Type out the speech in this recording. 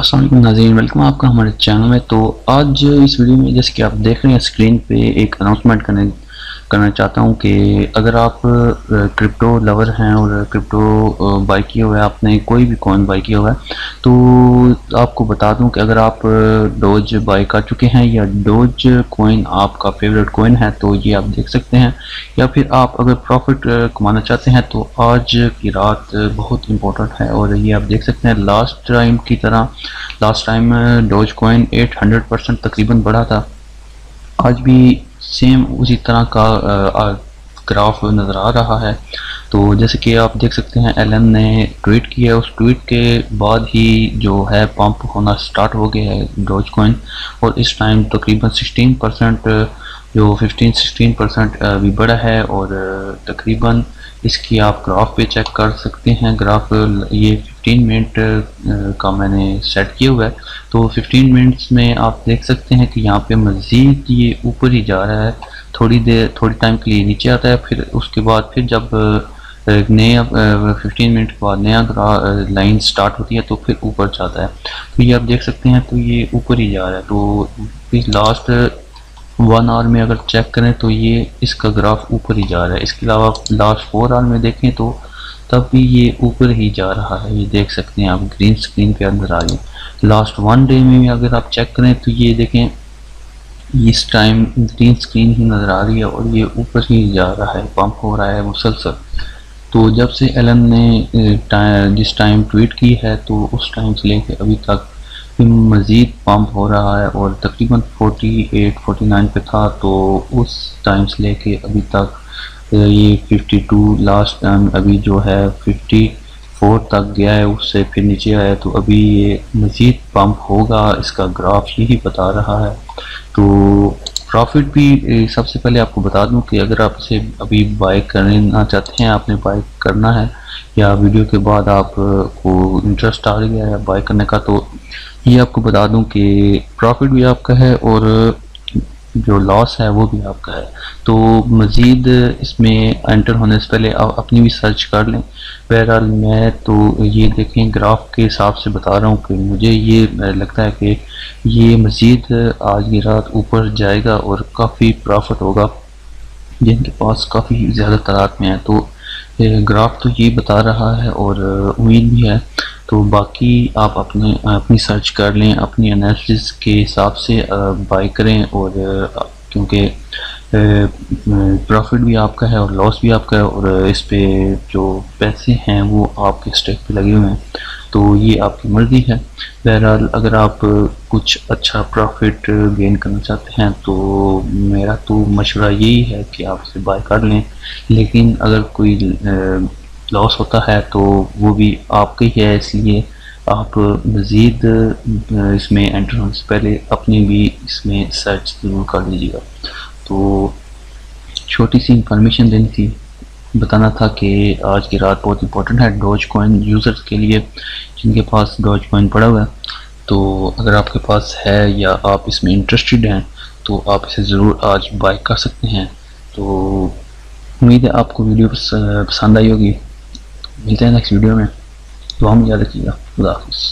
अस्सलाम वालेकुम नाज़रीन, वेलकम आपका हमारे चैनल में। तो आज इस वीडियो में जैसे कि आप देख रहे हैं स्क्रीन पे एक अनाउंसमेंट करना चाहता हूं कि अगर आप क्रिप्टो लवर हैं और क्रिप्टो बाई किया हुआ है, आपने कोई भी कॉइन बाई किया हुआ है, तो आपको बता दूं कि अगर आप डोज बाई कर चुके हैं या डोज कॉइन आपका फेवरेट कॉइन है तो ये आप देख सकते हैं, या फिर आप अगर प्रॉफिट कमाना चाहते हैं तो आज की रात बहुत इंपॉर्टेंट है। और ये आप देख सकते हैं लास्ट टाइम डोज कॉइन 800% तकरीबन बढ़ा था। आज भी सेम उसी तरह का ग्राफ नज़र आ रहा है। तो जैसे कि आप देख सकते हैं एलन ने ट्वीट किया, उस ट्वीट के बाद ही जो है पंप होना स्टार्ट हो गया है डोज कॉइन, और इस टाइम तकरीबन 16% जो 15-16% भी बढ़ा है। और तकरीबन इसकी आप ग्राफ पे चेक कर सकते हैं। ग्राफ ये 15 मिनट का मैंने सेट किया हुआ है, तो 15 मिनट्स में आप देख सकते हैं कि यहाँ पे मज़ीद ये ऊपर ही जा रहा है। थोड़ी टाइम के लिए नीचे आता है, फिर उसके बाद फिर जब नया 15 मिनट के बाद नया लाइन स्टार्ट होती है तो फिर ऊपर जाता है। तो ये आप देख सकते हैं, तो ये ऊपर ही जा रहा है। तो लास्ट 1 आवर में अगर चेक करें तो ये इसका ग्राफ ऊपर ही जा रहा है। इसके अलावा लास्ट 4 आवर में देखें तो तब भी ये ऊपर ही जा रहा है। ये देख सकते हैं आप, ग्रीन स्क्रीन के अंदर आ गए। लास्ट 1 डे में भी अगर आप चेक करें तो ये देखें, इस टाइम ग्रीन स्क्रीन ही नज़र आ रही है और ये ऊपर ही जा रहा है, पंप हो रहा है मुसलसल। तो जब से एलन ने जिस टाइम ट्वीट की है तो उस टाइम से लेकर अभी तक मज़ीद पंप हो रहा है, और तकरीबन 48-49 पे था, तो उस टाइम से लेके अभी तक ये 52 लास्ट टाइम अभी जो है 54 तक गया है, उससे फिर नीचे आया। तो अभी ये मज़ीद पंप होगा, इसका ग्राफ यही बता रहा है। तो प्रॉफिट भी सबसे पहले आपको बता दूं कि अगर आप इसे अभी बाय करना चाहते हैं, आपने बाय करना है, या वीडियो के बाद आपको इंटरेस्ट आ गया है बाय करने का, तो ये आपको बता दूं कि प्रॉफिट भी आपका है और जो लॉस है वो भी आपका है। तो मज़ीद इसमें एंटर होने से पहले आप अपनी भी सर्च कर लें। बहरहाल मैं तो ये देखें ग्राफ के हिसाब से बता रहा हूँ कि मुझे ये लगता है कि ये मज़ीद आज की रात ऊपर जाएगा और काफ़ी प्रॉफिट होगा जिनके पास काफ़ी ज़्यादा तादाद में है। तो ग्राफ तो ये बता रहा है और उम्मीद भी है। तो बाकी आप अपनी सर्च कर लें, अपनी एनालिसिस के हिसाब से बाय करें। और क्योंकि प्रॉफिट भी आपका है और लॉस भी आपका है, और इस पे जो पैसे हैं वो आपके स्टेक पे लगे हुए हैं, तो ये आपकी मर्ज़ी है। बहरहाल अगर आप कुछ अच्छा प्रॉफिट गेन करना चाहते हैं तो मेरा तो मशवरा यही है कि आप इसे बाय कर लें, लेकिन अगर कोई लॉस होता है तो वो भी आपका ही है, इसलिए आप मज़ीद इसमें एंटर होने से पहले अपनी भी इसमें सर्च ज़रूर कर लीजिएगा। तो छोटी सी इंफॉर्मेशन देनी थी, बताना था कि आज की रात बहुत इंपॉर्टेंट है डोज कॉइन यूज़र्स के लिए जिनके पास डोज कॉइन पड़ा हुआ है। तो अगर आपके पास है या आप इसमें इंटरेस्टेड हैं तो आप इसे ज़रूर आज बाय कर सकते हैं। तो उम्मीद है आपको वीडियो पसंद आई होगी। मिलते हैं नेक्स्ट वीडियो में, तो हम याद रखिएगा। खुदा हाफिज़।